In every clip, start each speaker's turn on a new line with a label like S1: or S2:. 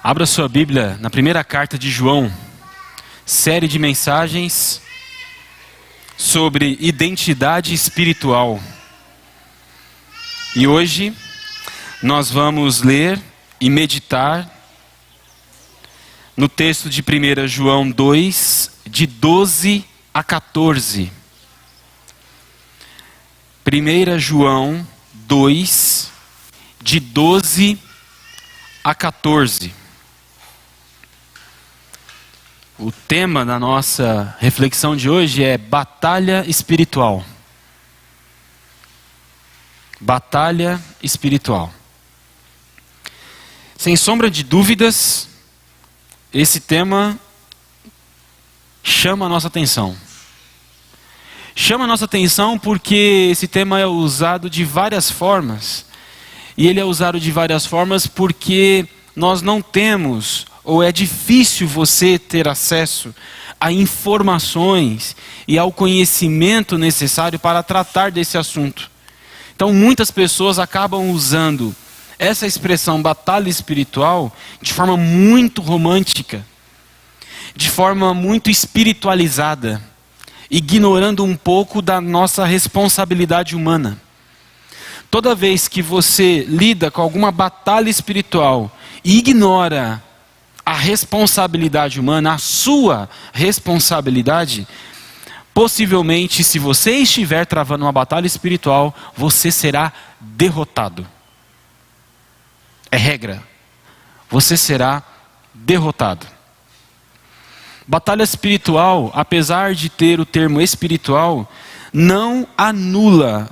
S1: Abra sua Bíblia na primeira carta de João, série de mensagens sobre identidade espiritual. E hoje nós vamos ler e meditar no texto de 1 João 2, de 12 a 14. 1 João 2, de 12 a 14. O tema da nossa reflexão de hoje é batalha espiritual. Batalha espiritual. Sem sombra de dúvidas, esse tema chama a nossa atenção. Chama a nossa atenção porque esse tema é usado de várias formas. E ele é usado de várias formas porque nós não temos, ou é difícil você ter acesso a informações e ao conhecimento necessário para tratar desse assunto. Então muitas pessoas acabam usando essa expressão batalha espiritual de forma muito romântica, de forma muito espiritualizada, ignorando um pouco da nossa responsabilidade humana. Toda vez que você lida com alguma batalha espiritual e ignora a responsabilidade humana, a sua responsabilidade, possivelmente, se você estiver travando uma batalha espiritual, você será derrotado. É regra. Você será derrotado. Batalha espiritual, apesar de ter o termo espiritual, não anula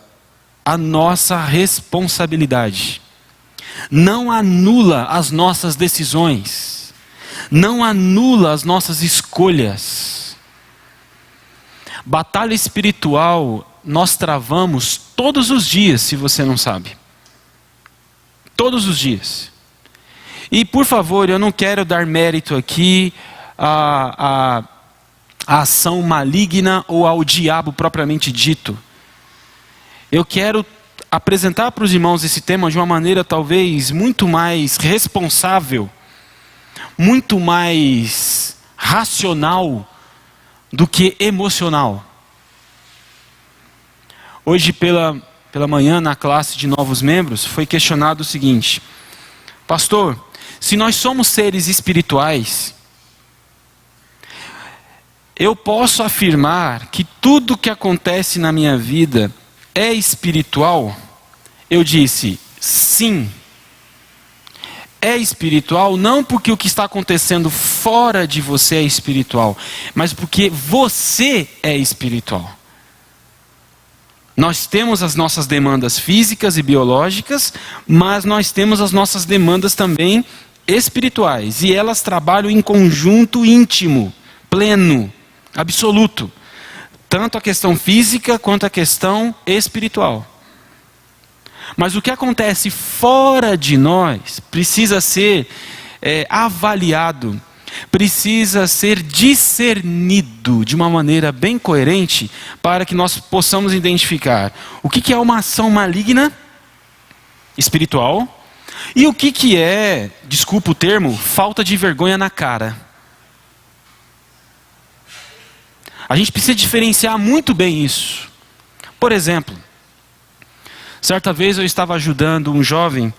S1: a nossa responsabilidade. Não anula as nossas decisões. Não anula as nossas escolhas. Batalha espiritual nós travamos todos os dias, se você não sabe. Todos os dias. E por favor, eu não quero dar mérito aqui à ação maligna ou ao diabo propriamente dito. Eu quero apresentar para os irmãos esse tema de uma maneira talvez muito mais responsável, muito mais racional do que emocional. Hoje pela manhã, na classe de novos membros, foi questionado o seguinte: pastor, se nós somos seres espirituais, eu posso afirmar que tudo que acontece na minha vida é espiritual? Eu disse, sim. É espiritual não porque o que está acontecendo fora de você é espiritual, mas porque você é espiritual. Nós temos as nossas demandas físicas e biológicas, mas nós temos as nossas demandas também espirituais. E elas trabalham em conjunto íntimo, pleno, absoluto. Tanto a questão física quanto a questão espiritual. Mas o que acontece fora de nós precisa ser avaliado, precisa ser discernido de uma maneira bem coerente para que nós possamos identificar o que é uma ação maligna espiritual e o que é, desculpa o termo, falta de vergonha na cara. A gente precisa diferenciar muito bem isso. Por exemplo, certa vez eu estava ajudando um jovem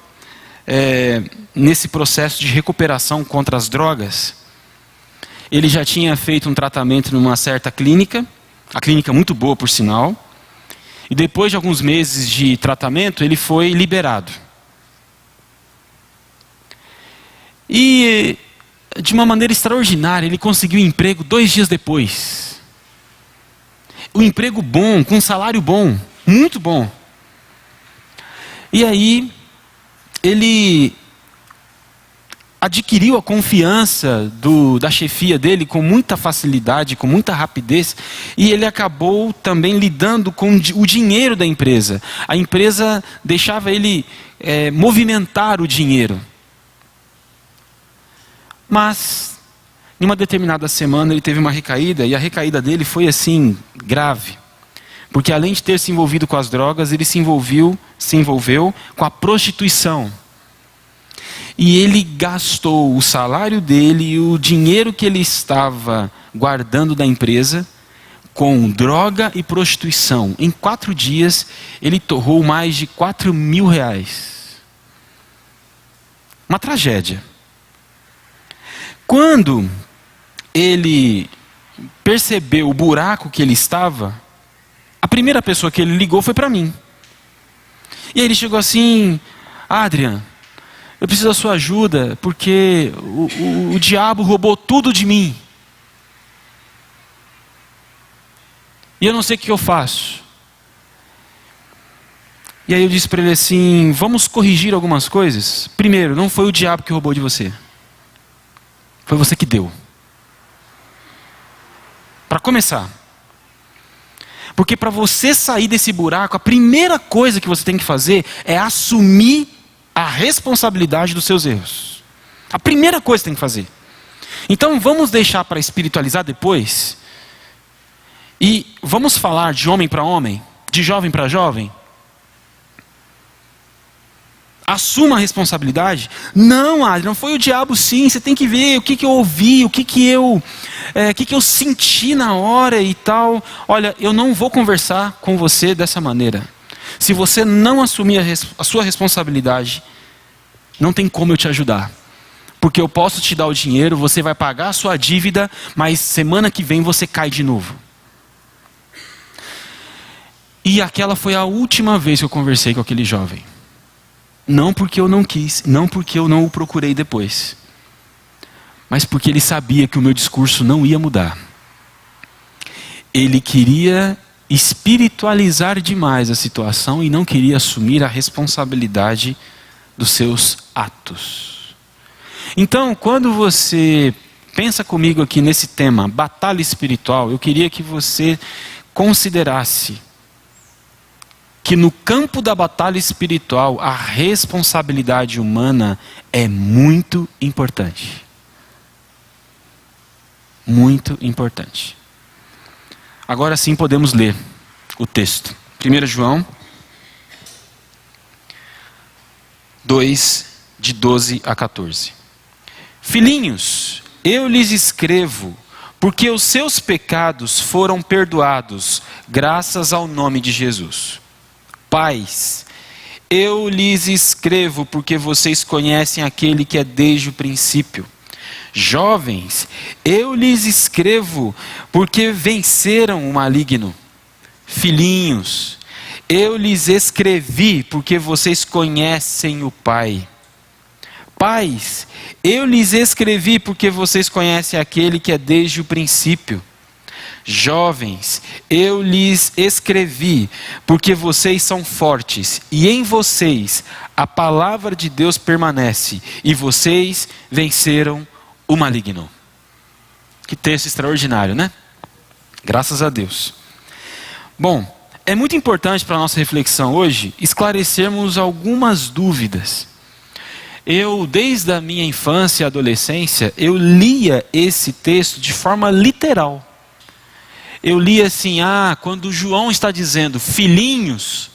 S1: nesse processo de recuperação contra as drogas. Ele já tinha feito um tratamento numa certa clínica, a clínica muito boa por sinal, e depois de alguns meses de tratamento ele foi liberado. E de uma maneira extraordinária ele conseguiu um emprego 2 dias depois. Um emprego bom, com um salário bom, muito bom. E aí, ele adquiriu a confiança da chefia dele com muita facilidade, com muita rapidez. E ele acabou também lidando com o dinheiro da empresa. A empresa deixava ele movimentar o dinheiro. Mas em uma determinada semana ele teve uma recaída, e a recaída dele foi assim, grave. Porque além de ter se envolvido com as drogas, ele se envolveu com a prostituição. E ele gastou o salário dele e o dinheiro que ele estava guardando da empresa com droga e prostituição. Em 4 dias, ele torrou mais de 4.000 reais. Uma tragédia. Quando ele percebeu o buraco que ele estava, a primeira pessoa que ele ligou foi para mim. E aí ele chegou assim: Adrian, eu preciso da sua ajuda, porque o diabo roubou tudo de mim. E eu não sei o que eu faço. E aí eu disse para ele assim: vamos corrigir algumas coisas. Primeiro, não foi o diabo que roubou de você. Foi você que deu. Para começar. Porque para você sair desse buraco, a primeira coisa que você tem que fazer é assumir a responsabilidade dos seus erros. A primeira coisa que tem que fazer. Então vamos deixar para espiritualizar depois. E vamos falar de homem para homem, de jovem para jovem. Assuma a responsabilidade. Não, Adrian, não foi o diabo sim. Você tem que ver o que eu ouvi, o que eu senti na hora e tal. Olha, eu não vou conversar com você dessa maneira. Se você não assumir a sua responsabilidade, não tem como eu te ajudar. Porque eu posso te dar o dinheiro, você vai pagar a sua dívida, mas semana que vem você cai de novo. E aquela foi a última vez que eu conversei com aquele jovem. Não porque eu não quis, não porque eu não o procurei depois, mas porque ele sabia que o meu discurso não ia mudar. Ele queria espiritualizar demais a situação e não queria assumir a responsabilidade dos seus atos. Então, quando você pensa comigo aqui nesse tema, batalha espiritual, eu queria que você considerasse que no campo da batalha espiritual, a responsabilidade humana é muito importante. Muito importante. Agora sim podemos ler o texto. 1 João 2, de 12 a 14. Filhinhos, eu lhes escrevo, porque os seus pecados foram perdoados, graças ao nome de Jesus. Pais, eu lhes escrevo porque vocês conhecem aquele que é desde o princípio. Jovens, eu lhes escrevo porque venceram o maligno. Filhinhos, eu lhes escrevi porque vocês conhecem o Pai. Pais, eu lhes escrevi porque vocês conhecem aquele que é desde o princípio. Jovens, eu lhes escrevi porque vocês são fortes e em vocês a palavra de Deus permanece e vocês venceram o maligno. Que texto extraordinário, né? Graças a Deus. Bom, é muito importante para a nossa reflexão hoje esclarecermos algumas dúvidas. Eu, desde a minha infância e adolescência, eu lia esse texto de forma literal. Eu li assim, quando João está dizendo filhinhos,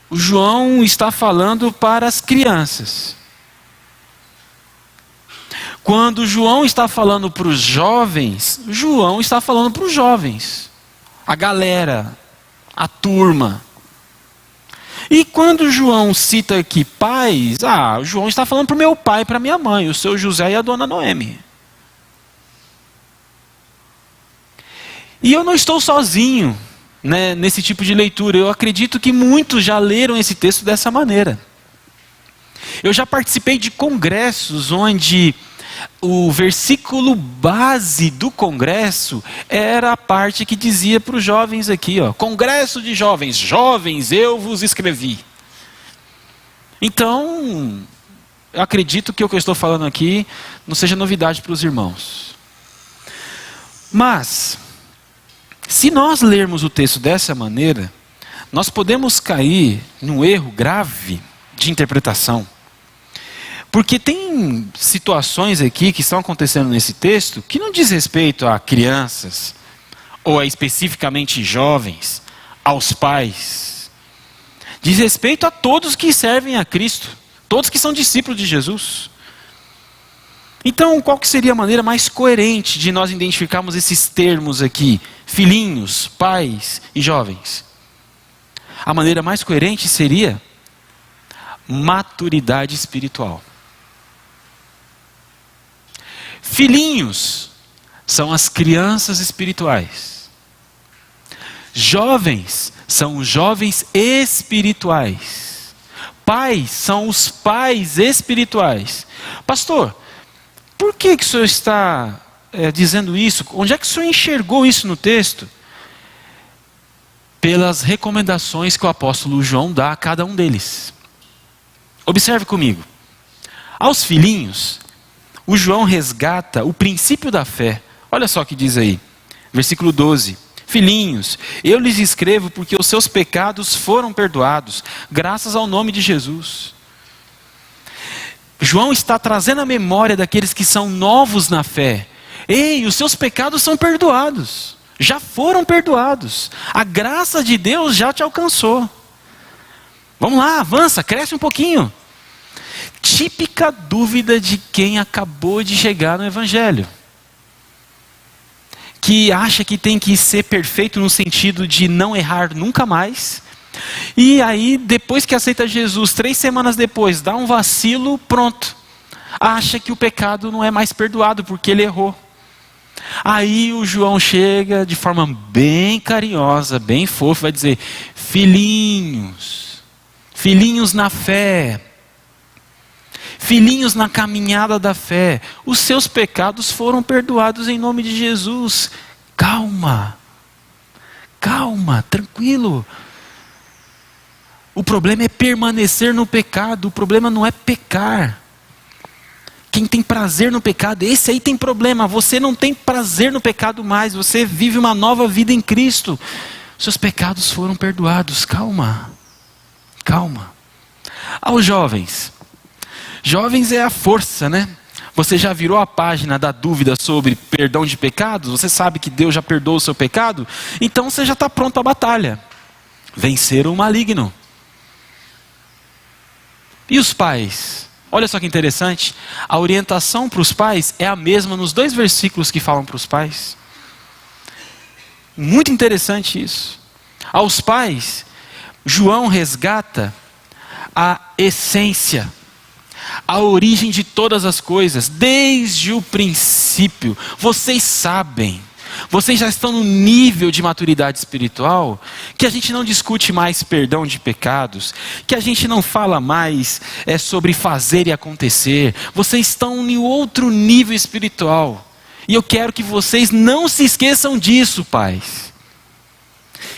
S1: o João está falando para as crianças. Quando João está falando para os jovens, João está falando para os jovens, a galera, a turma. E quando João cita aqui pais, o João está falando para o meu pai e para a minha mãe, o seu José e a dona Noemi. E eu não estou sozinho, né, nesse tipo de leitura. Eu acredito que muitos já leram esse texto dessa maneira. Eu já participei de congressos onde o versículo base do congresso era a parte que dizia para os jovens aqui, congresso de jovens, jovens, eu vos escrevi. Então, eu acredito que o que eu estou falando aqui não seja novidade para os irmãos. Mas se nós lermos o texto dessa maneira, nós podemos cair num erro grave de interpretação. Porque tem situações aqui que estão acontecendo nesse texto que não diz respeito a crianças, ou a especificamente jovens, aos pais. Diz respeito a todos que servem a Cristo. Todos que são discípulos de Jesus. Então, qual que seria a maneira mais coerente de nós identificarmos esses termos aqui? Filhinhos, pais e jovens. A maneira mais coerente seria maturidade espiritual. Filhinhos são as crianças espirituais. Jovens são os jovens espirituais. Pais são os pais espirituais. Pastor, por que o senhor está dizendo isso? Onde é que o senhor enxergou isso no texto? Pelas recomendações que o apóstolo João dá a cada um deles. Observe comigo. Aos filhinhos, o João resgata o princípio da fé. Olha só o que diz aí, versículo 12. Filhinhos, eu lhes escrevo porque os seus pecados foram perdoados, graças ao nome de Jesus. João está trazendo a memória daqueles que são novos na fé. Ei, os seus pecados são perdoados. Já foram perdoados. A graça de Deus já te alcançou. Vamos lá, avança, cresce um pouquinho. Típica dúvida de quem acabou de chegar no Evangelho. Que acha que tem que ser perfeito no sentido de não errar nunca mais. E aí, depois que aceita Jesus, 3 semanas depois, dá um vacilo, pronto. Acha que o pecado não é mais perdoado porque ele errou. Aí o João chega de forma bem carinhosa, bem fofa, vai dizer: filhinhos, filhinhos na fé, filhinhos na caminhada da fé, os seus pecados foram perdoados em nome de Jesus. Calma, calma, tranquilo. O problema é permanecer no pecado, o problema não é pecar. Quem tem prazer no pecado, esse aí tem problema. Você não tem prazer no pecado mais, você vive uma nova vida em Cristo. Seus pecados foram perdoados, calma, calma. Aos jovens, jovens é a força, né? Você já virou a página da dúvida sobre perdão de pecados? Você sabe que Deus já perdoou o seu pecado? Então você já está pronto à batalha. Vencer o maligno. E os pais? Olha só que interessante. A orientação para os pais é a mesma nos 2 versículos que falam para os pais. Muito interessante isso. Aos pais, João resgata a essência, a origem de todas as coisas, desde o princípio. Vocês sabem, vocês já estão no nível de maturidade espiritual, que a gente não discute mais perdão de pecados, que a gente não fala mais sobre fazer e acontecer. Vocês estão em outro nível espiritual. E eu quero que vocês não se esqueçam disso, pais.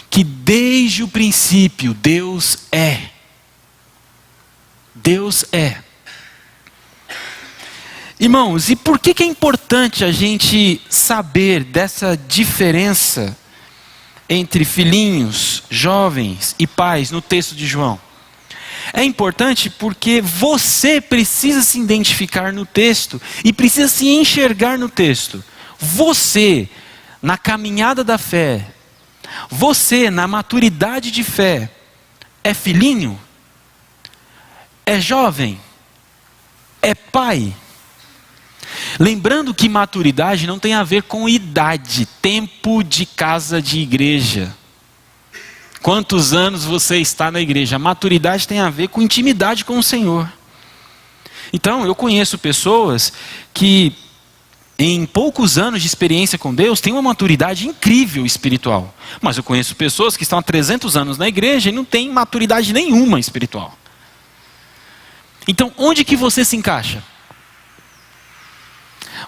S1: Que desde o princípio, Deus é. Deus é. Irmãos, e por que é importante a gente saber dessa diferença entre filhinhos, jovens e pais no texto de João? É importante porque você precisa se identificar no texto e precisa se enxergar no texto. Você, na caminhada da fé, você, na maturidade de fé, é filhinho? É jovem? É pai? Lembrando que maturidade não tem a ver com idade, tempo de casa de igreja. Quantos anos você está na igreja? A maturidade tem a ver com intimidade com o Senhor. Então, eu conheço pessoas que em poucos anos de experiência com Deus têm uma maturidade incrível espiritual. Mas eu conheço pessoas que estão há 300 anos na igreja e não têm maturidade nenhuma espiritual. Então, onde que você se encaixa?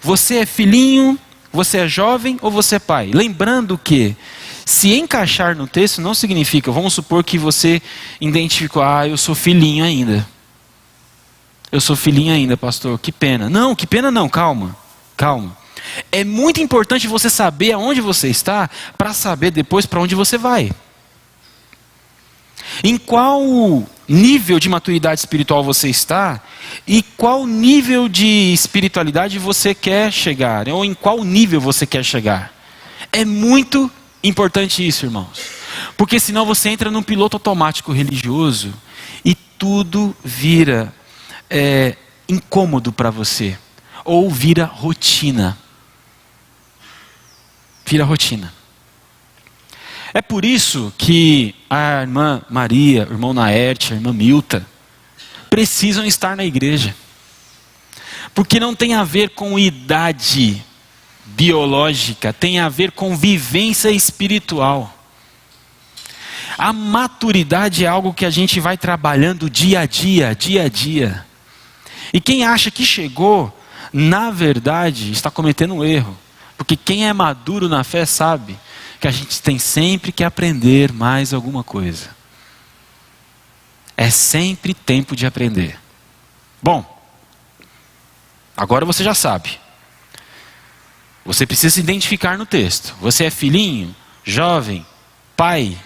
S1: Você é filhinho, você é jovem ou você é pai? Lembrando que se encaixar no texto não significa, vamos supor que você identificou, eu sou filhinho ainda. Eu sou filhinho ainda, pastor, que pena. Não, que pena não, calma, calma. É muito importante você saber aonde você está, para saber depois para onde você vai. Em qual nível de maturidade espiritual você está e qual nível de espiritualidade você quer chegar, ou em qual nível você quer chegar. É muito importante isso, irmãos, porque senão você entra num piloto automático religioso e tudo vira incômodo para você, ou vira rotina. Vira rotina. É por isso que a irmã Maria, o irmão Naerte, a irmã Milta, precisam estar na igreja. Porque não tem a ver com idade biológica, tem a ver com vivência espiritual. A maturidade é algo que a gente vai trabalhando dia a dia, dia a dia. E quem acha que chegou, na verdade, está cometendo um erro. Porque quem é maduro na fé sabe que a gente tem sempre que aprender mais alguma coisa. É sempre tempo de aprender. Bom, agora você já sabe. Você precisa se identificar no texto. Você é filhinho, jovem, pai,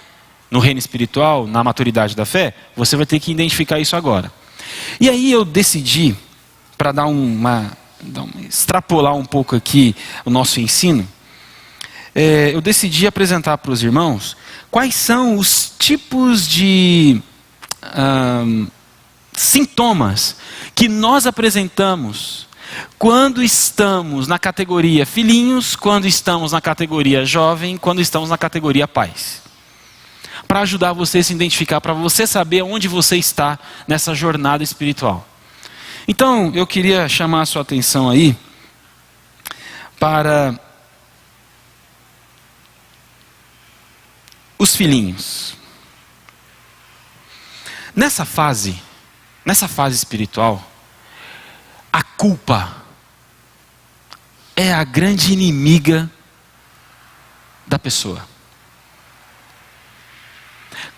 S1: no reino espiritual, na maturidade da fé? Você vai ter que identificar isso agora. E aí eu decidi, para extrapolar um pouco aqui o nosso ensino, eu decidi apresentar para os irmãos quais são os tipos de sintomas que nós apresentamos quando estamos na categoria filhinhos, quando estamos na categoria jovem, quando estamos na categoria pais. Para ajudar você a se identificar, para você saber onde você está nessa jornada espiritual. Então, eu queria chamar a sua atenção aí para os filhinhos. Nessa fase espiritual, a culpa é a grande inimiga da pessoa.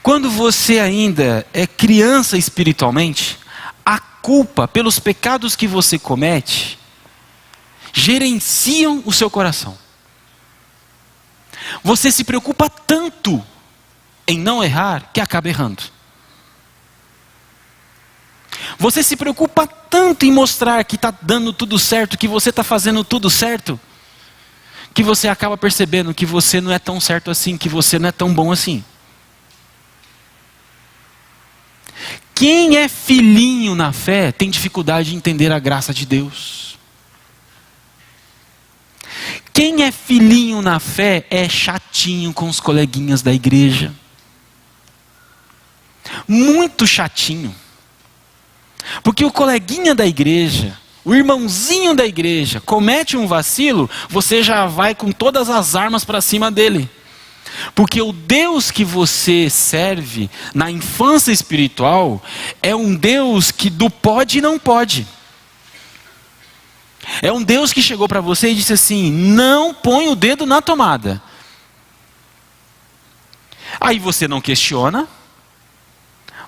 S1: Quando você ainda é criança espiritualmente, a culpa pelos pecados que você comete gerenciam o seu coração. Você se preocupa tanto em não errar que acaba errando. Você se preocupa tanto em mostrar que está dando tudo certo, que você está fazendo tudo certo, que você acaba percebendo que você não é tão certo assim, que você não é tão bom assim. Quem é filhinho na fé tem dificuldade de entender a graça de Deus. Quem é filhinho na fé é chatinho com os coleguinhas da igreja. Muito chatinho. Porque o coleguinha da igreja, o irmãozinho da igreja, comete um vacilo, você já vai com todas as armas para cima dele. Porque o Deus que você serve na infância espiritual é um Deus que do pode e não pode. É um Deus que chegou para você e disse assim: não põe o dedo na tomada. Aí você não questiona.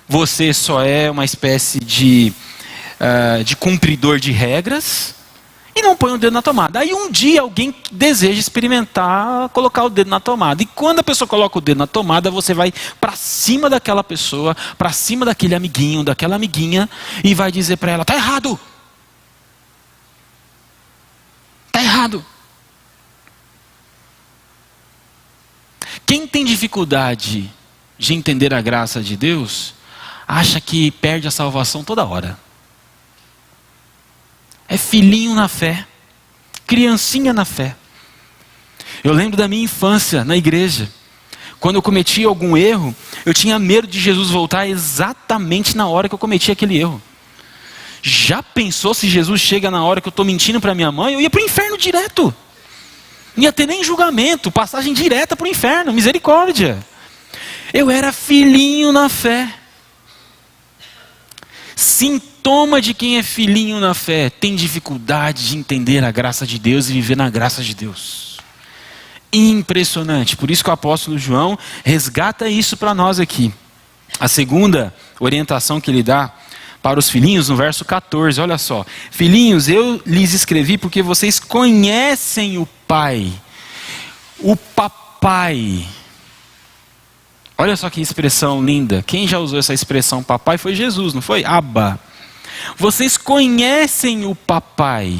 S1: Você só é uma espécie de cumpridor de regras e não põe o dedo na tomada. Aí um dia alguém deseja experimentar colocar o dedo na tomada. E quando a pessoa coloca o dedo na tomada, você vai para cima daquela pessoa, para cima daquele amiguinho, daquela amiguinha, e vai dizer para ela: tá errado. Tá errado. Quem tem dificuldade de entender a graça de Deus, acha que perde a salvação toda hora. É filhinho na fé, criancinha na fé. Eu lembro da minha infância na igreja. Quando eu cometi algum erro, eu tinha medo de Jesus voltar exatamente na hora que eu cometi aquele erro. Já pensou se Jesus chega na hora que eu estou mentindo para minha mãe? Eu ia para o inferno direto. Não ia ter nem julgamento, passagem direta para o inferno, misericórdia. Eu era filhinho na fé. Sintoma de quem é filhinho na fé: tem dificuldade de entender a graça de Deus e viver na graça de Deus. Impressionante. Por isso que o apóstolo João resgata isso para nós aqui. A segunda orientação que ele dá para os filhinhos, no verso 14, olha só: filhinhos, eu lhes escrevi porque vocês conhecem o Pai, o papai. Olha só que expressão linda. Quem já usou essa expressão papai foi Jesus, não foi? Abba. Vocês conhecem o papai.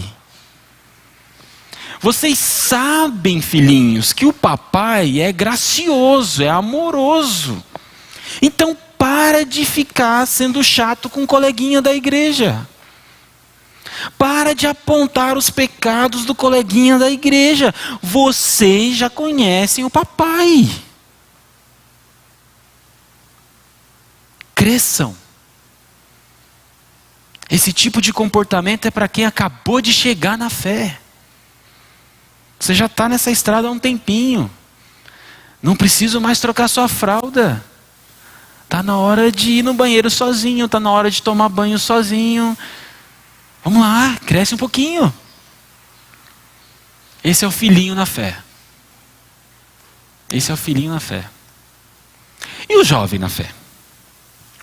S1: Vocês sabem, filhinhos, que o papai é gracioso, é amoroso. Então para de ficar sendo chato com o coleguinha da igreja. Para de apontar os pecados do coleguinha da igreja. Vocês já conhecem o papai. Cresçam. Esse tipo de comportamento é para quem acabou de chegar na fé. Você já está nessa estrada há um tempinho. Não preciso mais trocar sua fralda. Está na hora de ir no banheiro sozinho. Está na hora de tomar banho sozinho. Vamos lá, cresce um pouquinho. Esse é o filhinho na fé. Esse é o filhinho na fé. E o jovem na fé?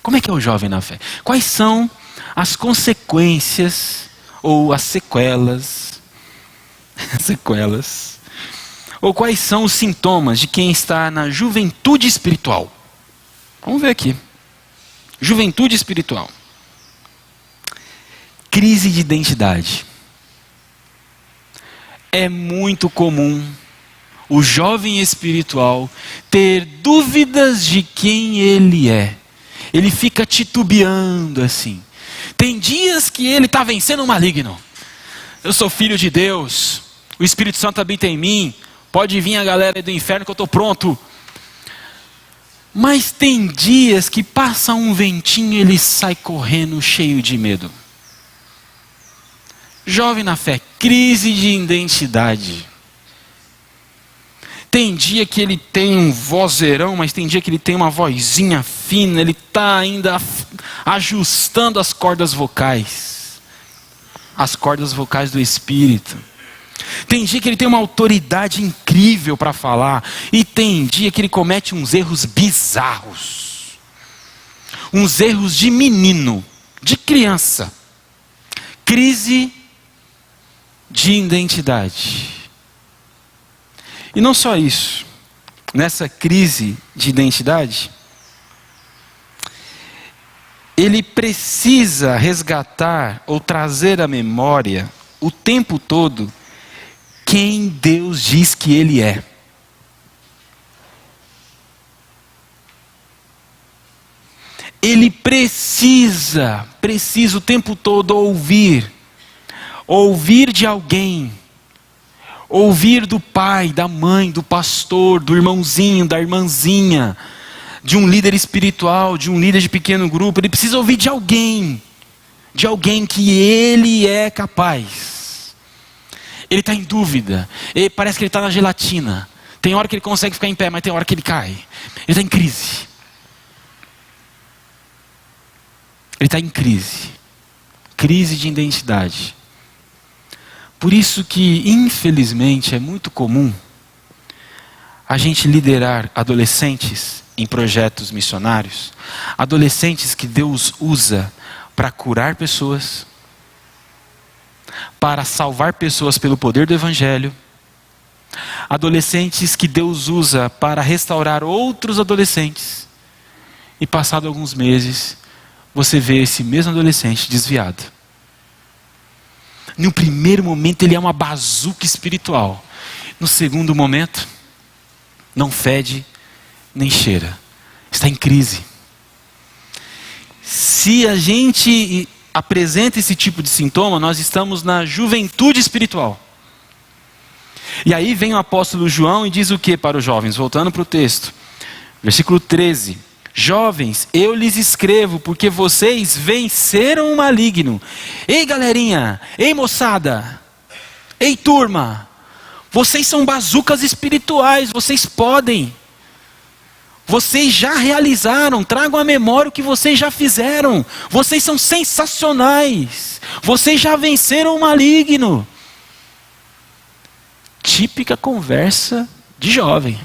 S1: Como é que é o jovem na fé? Quais são as consequências ou as sequelas? Ou quais são os sintomas de quem está na juventude espiritual? Vamos ver aqui. Juventude espiritual. Crise de identidade. É muito comum o jovem espiritual ter dúvidas de quem ele é. Ele fica titubeando assim. Tem dias que ele está vencendo o maligno. Eu sou filho de Deus. O Espírito Santo habita em mim. Pode vir a galera do inferno que eu estou pronto. Mas tem dias que passa um ventinho e ele sai correndo cheio de medo. Jovem na fé, crise de identidade. Tem dia que ele tem um vozeirão, mas tem dia que ele tem uma vozinha fina. Ele está ainda ajustando as cordas vocais. As cordas vocais do Espírito. Tem dia que ele tem uma autoridade incrível para falar. E tem dia que ele comete uns erros bizarros. Uns erros de menino, de criança. Crise de identidade. E não só isso. Nessa crise de identidade, ele precisa resgatar ou trazer à memória o tempo todo quem Deus diz que ele é. Ele precisa o tempo todo ouvir de alguém, ouvir do pai, da mãe, do pastor, do irmãozinho, da irmãzinha, de um líder espiritual, de um líder de pequeno grupo. Ele precisa ouvir de alguém que ele é capaz. Ele está em dúvida, parece que ele está na gelatina. Tem hora que ele consegue ficar em pé, mas tem hora que ele cai. Ele está em crise. Ele está em crise. Crise de identidade. Por isso que, infelizmente, é muito comum a gente liderar adolescentes em projetos missionários. Adolescentes que Deus usa para curar pessoas, para salvar pessoas pelo poder do Evangelho. Adolescentes que Deus usa para restaurar outros adolescentes. E passado alguns meses, você vê esse mesmo adolescente desviado. No primeiro momento ele é uma bazuca espiritual. No segundo momento, não fede nem cheira. Está em crise. Se a gente apresenta esse tipo de sintoma, nós estamos na juventude espiritual. E aí vem o apóstolo João e diz o que para os jovens? Voltando para o texto. Versículo 13. Jovens, eu lhes escrevo porque vocês venceram o maligno. Ei galerinha, ei moçada, ei turma, vocês são bazucas espirituais, vocês podem. Vocês já realizaram, tragam à memória o que vocês já fizeram. Vocês são sensacionais. Vocês já venceram o maligno. Típica conversa de jovem.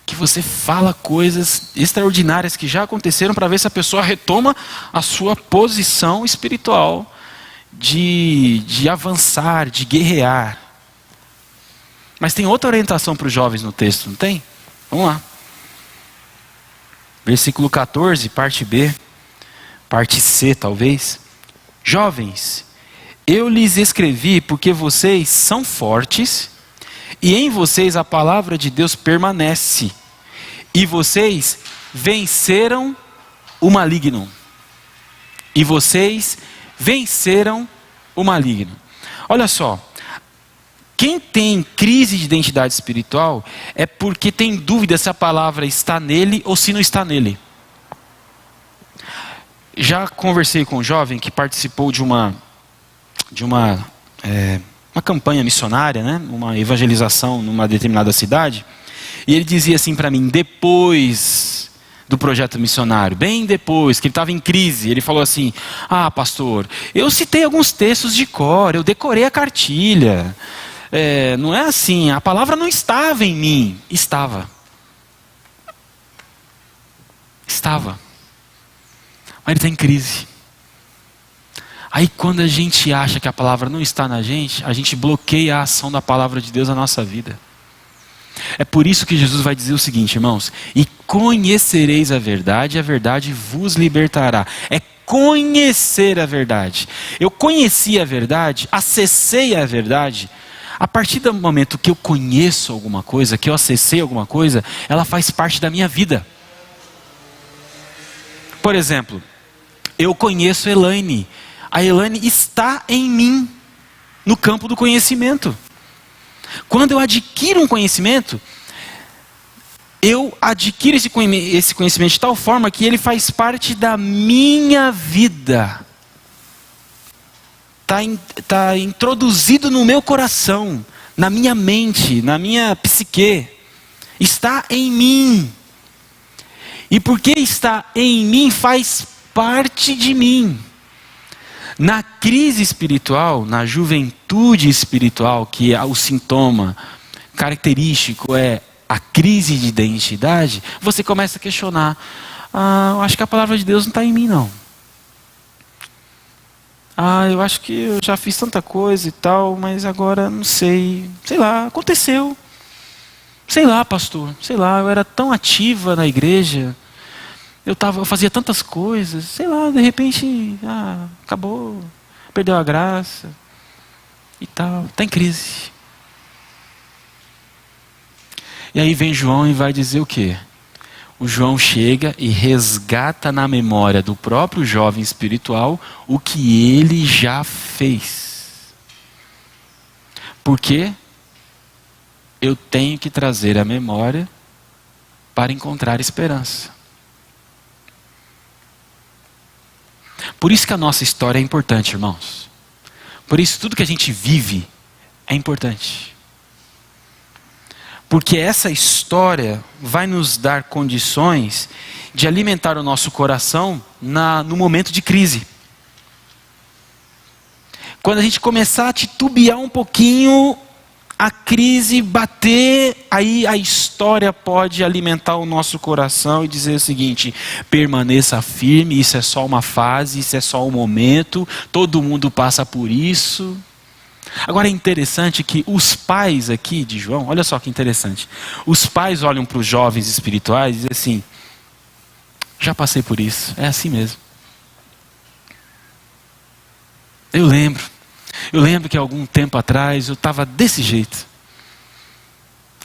S1: Que você fala coisas extraordinárias que já aconteceram para ver se a pessoa retoma a sua posição espiritual de avançar, de guerrear. Mas tem outra orientação para os jovens no texto, não tem? Vamos lá. Versículo 14, parte B, parte C talvez. Jovens, eu lhes escrevi porque vocês são fortes e em vocês a palavra de Deus permanece. E vocês venceram o maligno. E vocês venceram o maligno. Olha só, quem tem crise de identidade espiritual é porque tem dúvida se a palavra está nele ou se não está nele. Já conversei com um jovem que participou de uma campanha missionária, né? Uma evangelização numa determinada cidade, e ele dizia assim para mim, depois do projeto missionário, bem depois, que ele estava em crise, ele falou assim: ah, pastor, eu citei alguns textos de cor, eu decorei a cartilha, não é assim, a palavra não estava em mim. Estava, mas ele está em crise. Aí quando a gente acha que a palavra não está na gente, a gente bloqueia a ação da palavra de Deus na nossa vida. É por isso que Jesus vai dizer o seguinte, irmãos: e conhecereis a verdade vos libertará. É conhecer a verdade. Eu conheci a verdade, acessei a verdade. A partir do momento que eu conheço alguma coisa, que eu acessei alguma coisa, ela faz parte da minha vida. Por exemplo, eu conheço Elaine. A Elaine está em mim, no campo do conhecimento. Quando eu adquiro um conhecimento, eu adquiro esse conhecimento de tal forma que ele faz parte da minha vida. Está introduzido no meu coração, na minha mente, na minha psique. Está em mim. E porque está em mim, faz parte de mim. Na crise espiritual, na juventude espiritual, que é o sintoma característico é a crise de identidade, você começa a questionar: eu acho que a palavra de Deus não está em mim, não. Eu acho que eu já fiz tanta coisa e tal, mas agora não sei. Sei lá, aconteceu. Sei lá, pastor, sei lá, eu era tão ativa na igreja. Eu fazia tantas coisas, sei lá, de repente, acabou, perdeu a graça e tal, está em crise. E aí vem João e vai dizer o quê? O João chega e resgata na memória do próprio jovem espiritual o que ele já fez. Porque eu tenho que trazer a memória para encontrar esperança. Por isso que a nossa história é importante, irmãos. Por isso tudo que a gente vive é importante. Porque essa história vai nos dar condições de alimentar o nosso coração no momento de crise. Quando a gente começar a titubear um pouquinho, a crise bater, aí a história pode alimentar o nosso coração e dizer o seguinte: permaneça firme, isso é só uma fase, isso é só um momento, todo mundo passa por isso. Agora é interessante que os pais aqui de João, olha só que interessante, os pais olham para os jovens espirituais e dizem assim: já passei por isso, é assim mesmo. Eu lembro que algum tempo atrás eu estava desse jeito,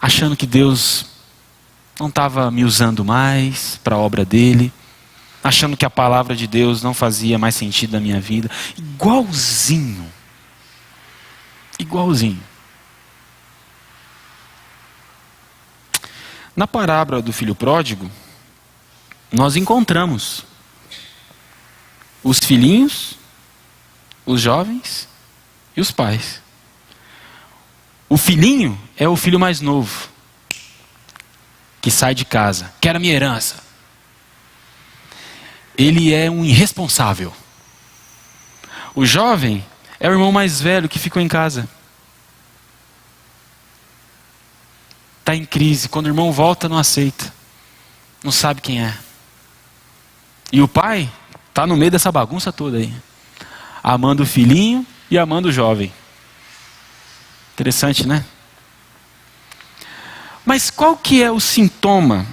S1: achando que Deus não estava me usando mais para a obra dele, achando que a palavra de Deus não fazia mais sentido na minha vida. Igualzinho. Na parábola do filho pródigo, nós encontramos os filhinhos, os jovens e os pais. O filhinho é o filho mais novo, que sai de casa, quer a minha herança. Ele é um irresponsável. O jovem é o irmão mais velho que ficou em casa. Está em crise, quando o irmão volta não aceita, não sabe quem é. E o pai está no meio dessa bagunça toda aí, amando o filhinho e amando o jovem. Interessante, né? Mas qual que é o sintoma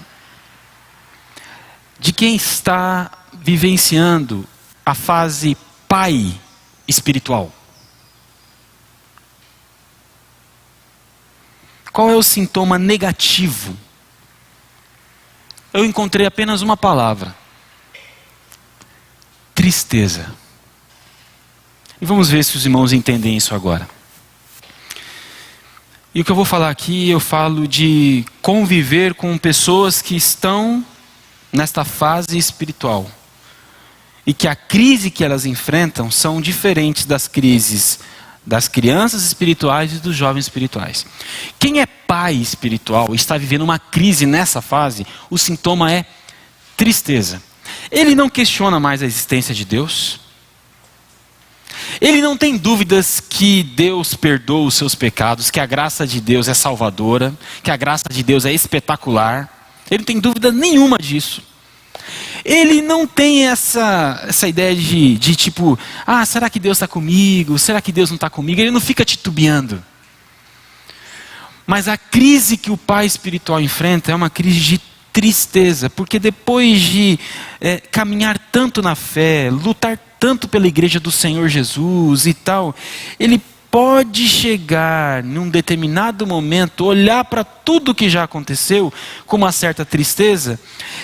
S1: de quem está vivenciando a fase pai espiritual? Qual é o sintoma negativo? Eu encontrei apenas uma palavra: tristeza. E vamos ver se os irmãos entendem isso agora. E o que eu vou falar aqui, eu falo de conviver com pessoas que estão nesta fase espiritual. E que a crise que elas enfrentam são diferentes das crises das crianças espirituais e dos jovens espirituais. Quem é pai espiritual e está vivendo uma crise nessa fase, o sintoma é tristeza. Ele não questiona mais a existência de Deus. Ele não tem dúvidas que Deus perdoa os seus pecados, que a graça de Deus é salvadora, que a graça de Deus é espetacular. Ele não tem dúvida nenhuma disso. Ele não tem essa ideia de tipo, será que Deus está comigo? Será que Deus não está comigo? Ele não fica titubeando. Mas a crise que o pai espiritual enfrenta é uma crise de tristeza, porque depois de caminhar tanto na fé, lutar tanto pela igreja do Senhor Jesus e tal, ele pode chegar num determinado momento, olhar para tudo que já aconteceu com uma certa tristeza,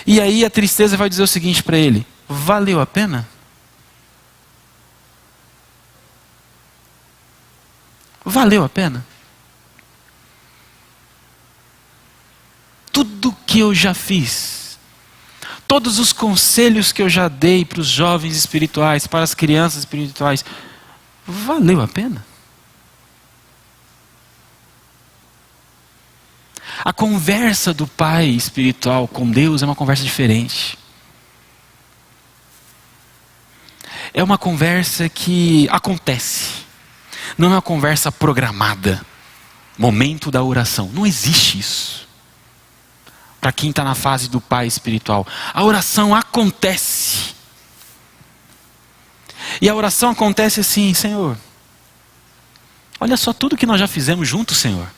S1: e aí a tristeza vai dizer o seguinte para ele: valeu a pena? Valeu a pena? Tudo que eu já fiz, todos os conselhos que eu já dei para os jovens espirituais, para as crianças espirituais, valeu a pena? A conversa do pai espiritual com Deus é uma conversa diferente. É uma conversa que acontece. Não é uma conversa programada. Momento da oração. Não existe isso. Para quem está na fase do pai espiritual. A oração acontece. E a oração acontece assim: Senhor, olha só tudo que nós já fizemos juntos, Senhor.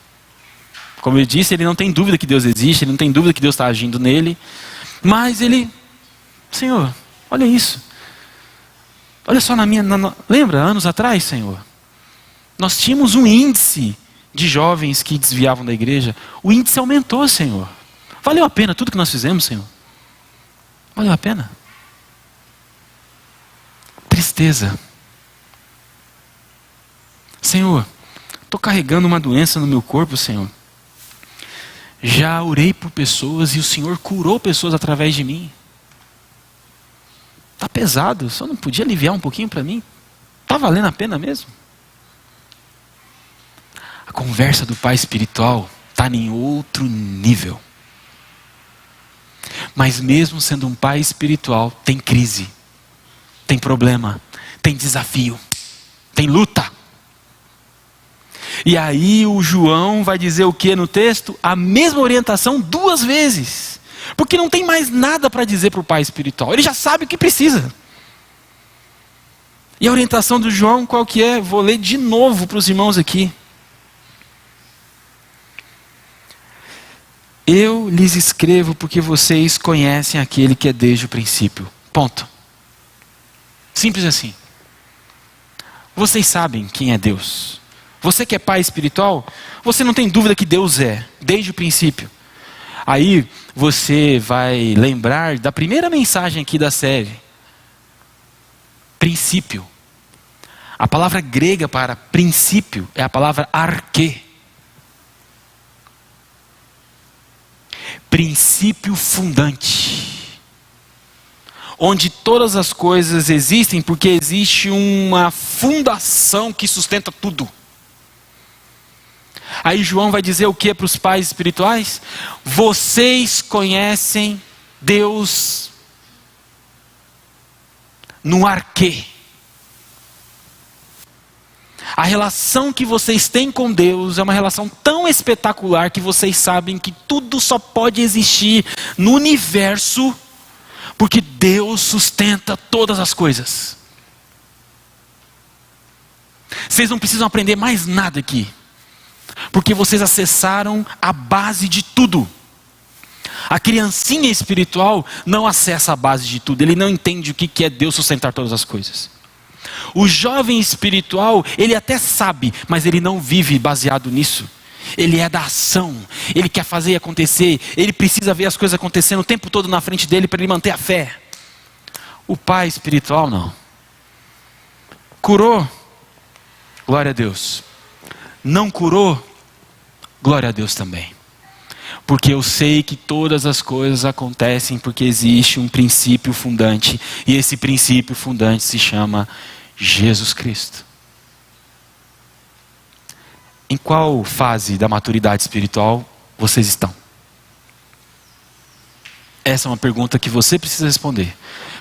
S1: Como eu disse, ele não tem dúvida que Deus existe, ele não tem dúvida que Deus está agindo nele. Mas ele, Senhor, olha isso. Olha só lembra, anos atrás, Senhor? Nós tínhamos um índice de jovens que desviavam da igreja. O índice aumentou, Senhor. Valeu a pena tudo que nós fizemos, Senhor? Valeu a pena? Tristeza. Senhor, estou carregando uma doença no meu corpo, Senhor. Já orei por pessoas e o Senhor curou pessoas através de mim. Está pesado, só não podia aliviar um pouquinho para mim? Está valendo a pena mesmo? A conversa do pai espiritual está em outro nível. Mas mesmo sendo um pai espiritual, tem crise, tem problema, tem desafio, tem luta. E aí o João vai dizer o que no texto? A mesma orientação 2 vezes. Porque não tem mais nada para dizer para o pai espiritual. Ele já sabe o que precisa. E a orientação do João qual que é? Vou ler de novo para os irmãos aqui. Eu lhes escrevo porque vocês conhecem aquele que é desde o princípio. Ponto. Simples assim. Vocês sabem quem é Deus. Você que é pai espiritual, você não tem dúvida que Deus é, desde o princípio. Aí você vai lembrar da primeira mensagem aqui da série. Princípio. A palavra grega para princípio é a palavra arquê. Princípio fundante. Onde todas as coisas existem porque existe uma fundação que sustenta tudo. Aí João vai dizer o que para os pais espirituais? Vocês conhecem Deus no arquê. A relação que vocês têm com Deus é uma relação tão espetacular que vocês sabem que tudo só pode existir no universo porque Deus sustenta todas as coisas. Vocês não precisam aprender mais nada aqui. Porque vocês acessaram a base de tudo. A criancinha espiritual não acessa a base de tudo. Ele não entende o que é Deus sustentar todas as coisas. O jovem espiritual, ele até sabe, mas ele não vive baseado nisso. Ele é da ação. Ele quer fazer acontecer. Ele precisa ver as coisas acontecendo o tempo todo na frente dele para ele manter a fé. O pai espiritual não. Curou, Glória a Deus. Não curou? Glória a Deus também. Porque eu sei que todas as coisas acontecem porque existe um princípio fundante. E esse princípio fundante se chama Jesus Cristo. Em qual fase da maturidade espiritual vocês estão? Essa é uma pergunta que você precisa responder.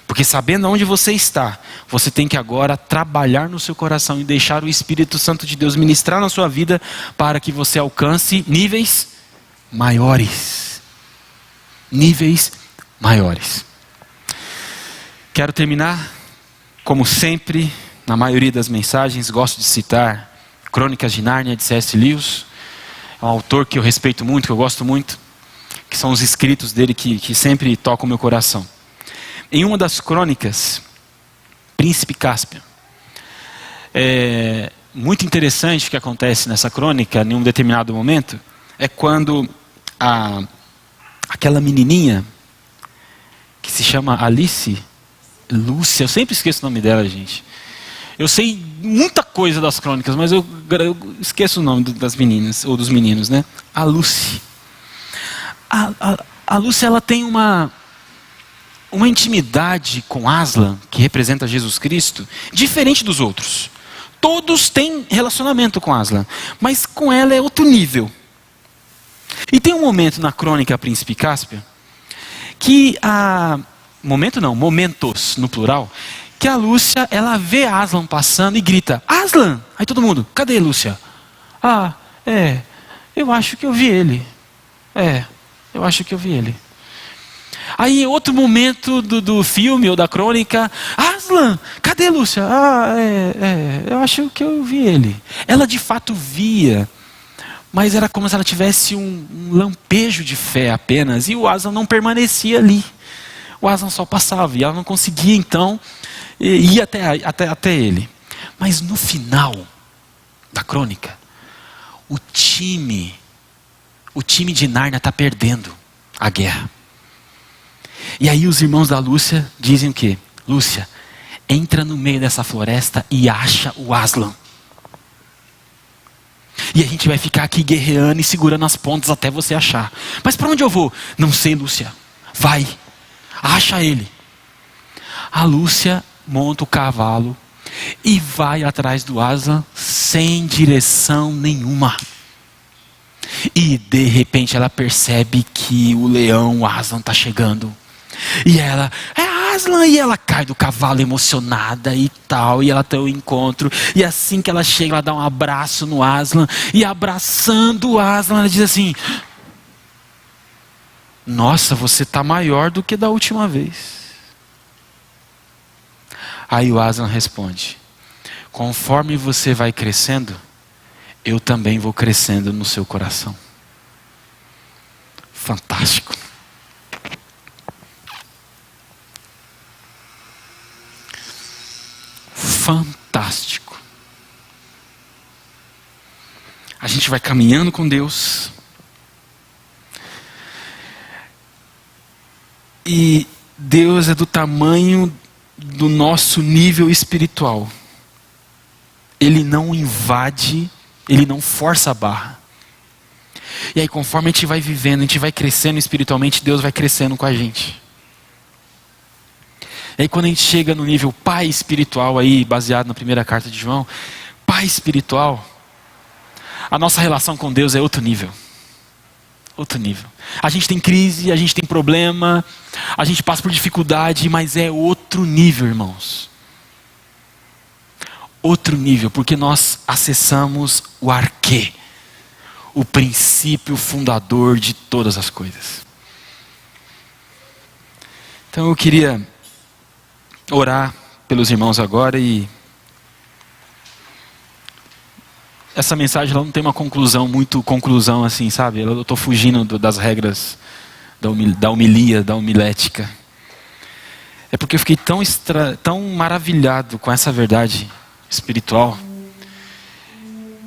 S1: Porque sabendo onde você está, você tem que agora trabalhar no seu coração e deixar o Espírito Santo de Deus ministrar na sua vida para que você alcance níveis maiores. Níveis maiores. Quero terminar, como sempre, na maioria das mensagens, gosto de citar Crônicas de Nárnia, de C.S. Lewis. É um autor que eu respeito muito, que eu gosto muito, que são os escritos dele que sempre tocam o meu coração. Em uma das crônicas, Príncipe Cáspio, é muito interessante o que acontece nessa crônica, em um determinado momento, é quando aquela menininha, que se chama Alice, Lúcia, eu sempre esqueço o nome dela, gente. Eu sei muita coisa das crônicas, mas eu esqueço o nome das meninas, ou dos meninos, né? A Lucy. A Lúcia, ela tem uma intimidade com Aslan, que representa Jesus Cristo, diferente dos outros. Todos têm relacionamento com Aslan, mas com ela é outro nível. E tem um momento na crônica Príncipe Cáspio, que momentos no plural, que a Lúcia, ela vê Aslan passando e grita, Aslan! Aí todo mundo, cadê Lúcia? Eu acho que eu vi ele. Eu acho que eu vi ele. Aí, em outro momento do filme ou da crônica, Aslan, cadê Lúcia? Eu acho que eu vi ele. Ela de fato via, mas era como se ela tivesse um lampejo de fé apenas, e o Aslan não permanecia ali. O Aslan só passava, e ela não conseguia então ir até ele. Mas no final da crônica, o time de Nárnia está perdendo a guerra. E aí os irmãos da Lúcia dizem o quê? Lúcia, entra no meio dessa floresta e acha o Aslan. E a gente vai ficar aqui guerreando e segurando as pontas até você achar. Mas para onde eu vou? Não sei, Lúcia. Vai, acha ele. A Lúcia monta o cavalo e vai atrás do Aslan sem direção nenhuma. E de repente ela percebe que o leão, o Aslan, está chegando. E ela, é Aslan! E ela cai do cavalo emocionada e tal. E ela tem o encontro. E assim que ela chega, ela dá um abraço no Aslan. E abraçando o Aslan, ela diz assim, nossa, você está maior do que da última vez. Aí o Aslan responde, conforme você vai crescendo, eu também vou crescendo no seu coração. Fantástico. Fantástico. A gente vai caminhando com Deus. E Deus é do tamanho do nosso nível espiritual. Ele não invade, ele não força a barra. E aí conforme a gente vai vivendo, a gente vai crescendo espiritualmente, Deus vai crescendo com a gente. E aí quando a gente chega no nível pai espiritual, aí baseado na primeira carta de João, pai espiritual, a nossa relação com Deus é outro nível. Outro nível. A gente tem crise, a gente tem problema, a gente passa por dificuldade, mas é outro nível, irmãos. Outro nível, porque nós acessamos o arquê, o princípio fundador de todas as coisas. Então eu queria orar pelos irmãos agora e essa mensagem ela não tem uma conclusão assim, sabe? Eu estou fugindo das regras da homilia, da homilética. É porque eu fiquei tão maravilhado com essa verdade espiritual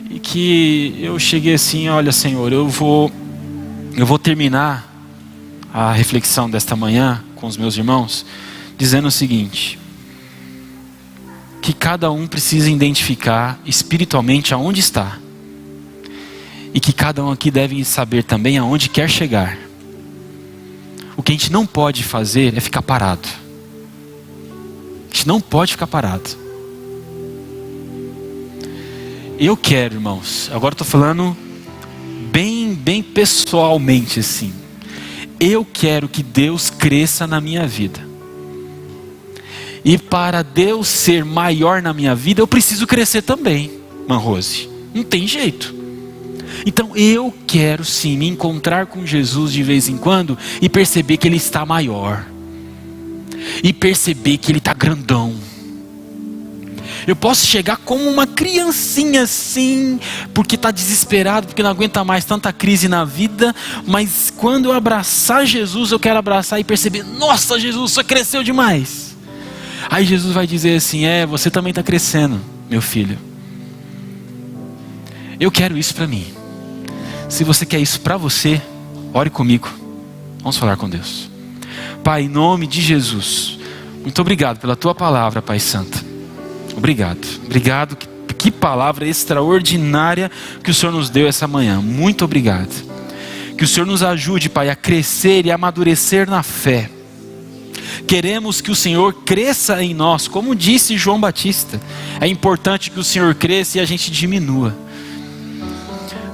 S1: e que eu cheguei assim, olha Senhor, eu vou terminar a reflexão desta manhã com os meus irmãos dizendo o seguinte: que cada um precisa identificar espiritualmente aonde está. E que cada um aqui deve saber também aonde quer chegar. O que a gente não pode fazer é ficar parado. A gente não pode ficar parado. Eu quero, irmãos, agora estou falando bem pessoalmente assim. Eu quero que Deus cresça na minha vida. E para Deus ser maior na minha vida, eu preciso crescer também, Manrose. Não tem jeito. Então eu quero sim me encontrar com Jesus de vez em quando e perceber que Ele está maior. E perceber que Ele está grandão. Eu posso chegar como uma criancinha assim, porque está desesperado, porque não aguenta mais tanta crise na vida. Mas quando eu abraçar Jesus, eu quero abraçar e perceber: nossa, Jesus, você cresceu demais. Aí Jesus vai dizer assim: você também está crescendo, meu filho. Eu quero isso para mim. Se você quer isso para você, ore comigo. Vamos falar com Deus. Pai, em nome de Jesus, muito obrigado pela Tua palavra, Pai Santo. Obrigado. Obrigado. Que palavra extraordinária que o Senhor nos deu essa manhã. Muito obrigado. Que o Senhor nos ajude, Pai, a crescer e amadurecer na fé. Queremos que o Senhor cresça em nós. Como disse João Batista, é importante que o Senhor cresça e a gente diminua.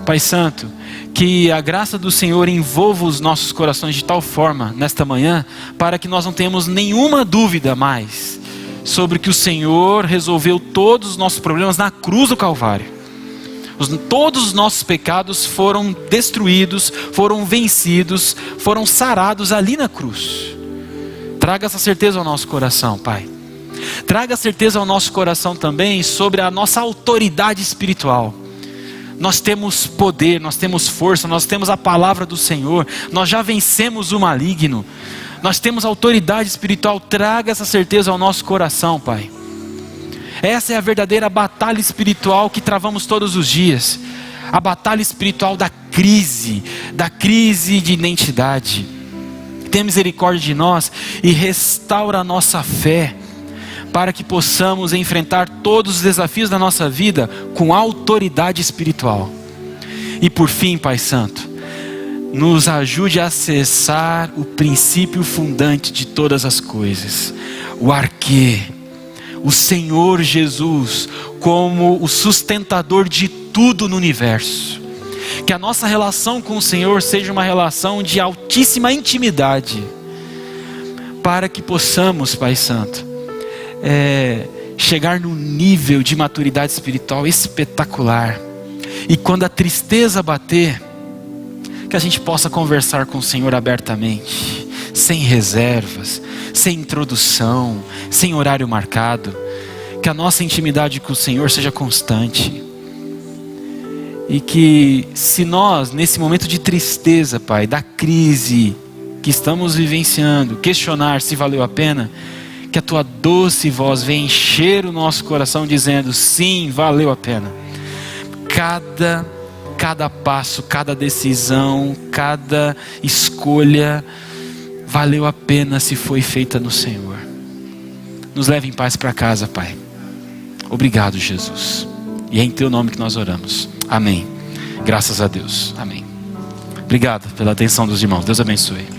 S1: Pai Santo, que a graça do Senhor envolva os nossos corações de tal forma nesta manhã, para que nós não tenhamos nenhuma dúvida mais sobre que o Senhor resolveu todos os nossos problemas na cruz do Calvário. Todos os nossos pecados foram destruídos, foram vencidos, foram sarados ali na cruz. Traga essa certeza ao nosso coração, Pai. Traga certeza ao nosso coração também sobre a nossa autoridade espiritual. Nós temos poder, nós temos força, nós temos a palavra do Senhor, nós já vencemos o maligno, nós temos autoridade espiritual. Traga essa certeza ao nosso coração, Pai. Essa é a verdadeira batalha espiritual que travamos todos os dias. A batalha espiritual da crise de identidade. Tenha misericórdia de nós e restaura a nossa fé, para que possamos enfrentar todos os desafios da nossa vida com autoridade espiritual. E por fim, Pai Santo, nos ajude a acessar o princípio fundante de todas as coisas, o arquê, o Senhor Jesus como o sustentador de tudo no universo. Que a nossa relação com o Senhor seja uma relação de altíssima intimidade, para que possamos, Pai Santo, chegar num nível de maturidade espiritual espetacular. E quando a tristeza bater, que a gente possa conversar com o Senhor abertamente, sem reservas, sem introdução, sem horário marcado. Que a nossa intimidade com o Senhor seja constante. E que se nós, nesse momento de tristeza, Pai, da crise que estamos vivenciando, questionar se valeu a pena, que a Tua doce voz venha encher o nosso coração dizendo: sim, valeu a pena. Cada passo, cada decisão, cada escolha valeu a pena se foi feita no Senhor. Nos leve em paz para casa, Pai. Obrigado, Jesus. E é em Teu nome que nós oramos. Amém. Graças a Deus. Amém. Obrigado pela atenção dos irmãos. Deus abençoe.